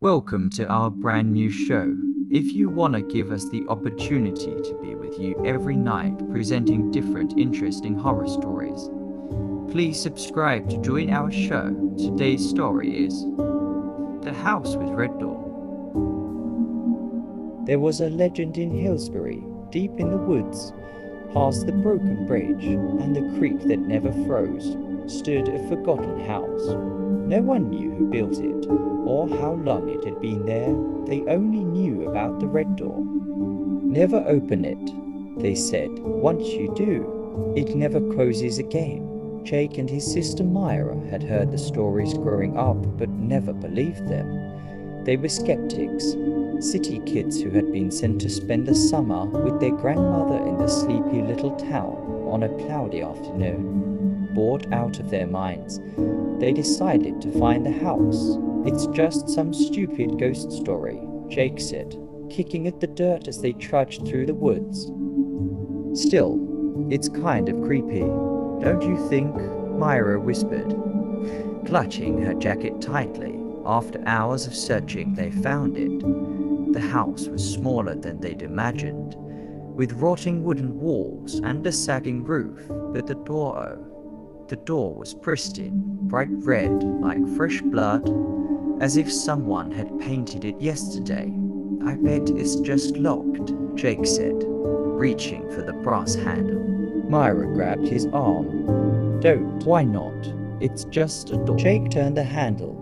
Welcome to our brand new show. If you want to give us the opportunity to be with you every night presenting different interesting horror stories, please subscribe to join our show. Today's story is The House with Red Door. There was a legend in Hillsbury, deep in the woods, past the broken bridge and the creek that never froze, stood a forgotten house. No one knew who built it, or how long it had been there. They only knew about the red door. Never open it, they said. Once you do, it never closes again. Jake and his sister Myra had heard the stories growing up, but never believed them. They were skeptics, city kids who had been sent to spend the summer with their grandmother in the sleepy little town on a cloudy afternoon. Bored out of their minds, they decided to find the house. It's just some stupid ghost story, Jake said, kicking at the dirt as they trudged through the woods. Still, it's kind of creepy, don't you think? Myra whispered. Clutching her jacket tightly, after hours of searching they found it. The house was smaller than they'd imagined, with rotting wooden walls and a sagging roof, but the door was pristine, bright red like fresh blood, as if someone had painted it yesterday. I bet it's just locked, Jake said, reaching for the brass handle. Myra grabbed his arm. Don't, why not? It's just a door. Jake turned the handle.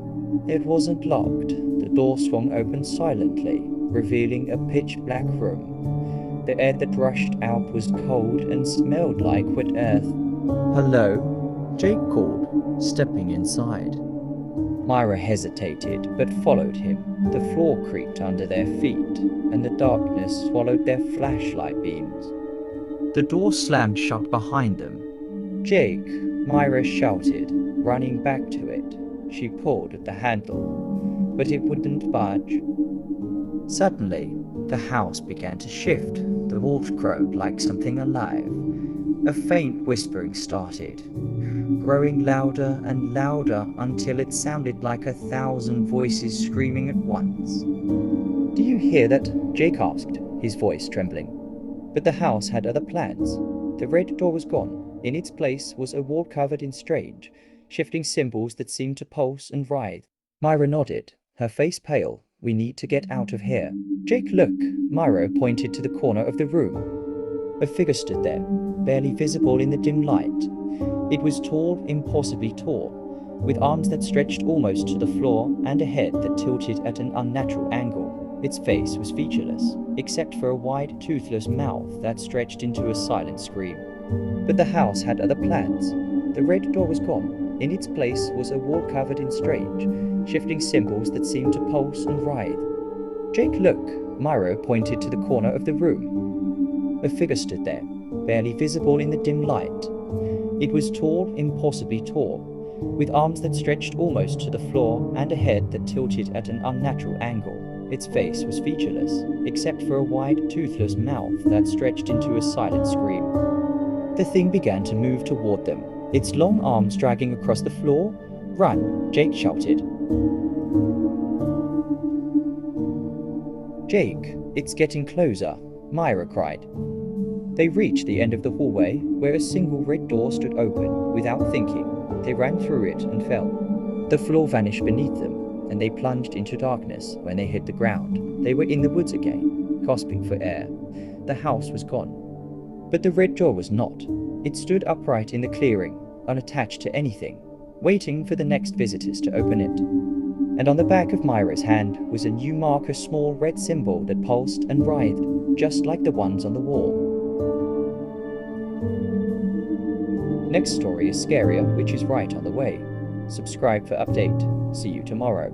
It wasn't locked. The door swung open silently, revealing a pitch-black room. The air that rushed out was cold and smelled like wet earth. Hello? Jake called, stepping inside. Myra hesitated, but followed him. The floor creaked under their feet, and the darkness swallowed their flashlight beams. The door slammed shut behind them. Jake, Myra shouted, running back to it. She pulled at the handle, but it wouldn't budge. Suddenly, the house began to shift. The walls crowed like something alive. A faint whispering started, growing louder and louder until it sounded like 1,000 voices screaming at once. Do you hear that? Jake asked, his voice trembling. But the house had other plans. The red door was gone. In its place was a wall covered in strange, shifting symbols that seemed to pulse and writhe. Myra nodded, her face pale. We need to get out of here. Jake, look! Myra pointed to the corner of the room. A figure stood there, barely visible in the dim light. It was tall, impossibly tall, with arms that stretched almost to the floor and a head that tilted at an unnatural angle. Its face was featureless, except for a wide, toothless mouth that stretched into a silent scream. But the house had other plans. The red door was gone. In its place was a wall covered in strange, shifting symbols that seemed to pulse and writhe. Jake, look! Myra pointed to the corner of the room. A figure stood there, barely visible in the dim light. It was tall, impossibly tall, with arms that stretched almost to the floor and a head that tilted at an unnatural angle. Its face was featureless, except for a wide, toothless mouth that stretched into a silent scream. The thing began to move toward them, its long arms dragging across the floor. Run, Jake shouted. Jake, it's getting closer, Myra cried. They reached the end of the hallway, where a single red door stood open. Without thinking, they ran through it and fell. The floor vanished beneath them, and they plunged into darkness when they hit the ground. They were in the woods again, gasping for air. The house was gone. But the red door was not. It stood upright in the clearing, unattached to anything, waiting for the next visitors to open it. And on the back of Myra's hand was a new mark, a small red symbol that pulsed and writhed, just like the ones on the wall. Next story is scarier, which is right on the way. Subscribe for update. See you tomorrow.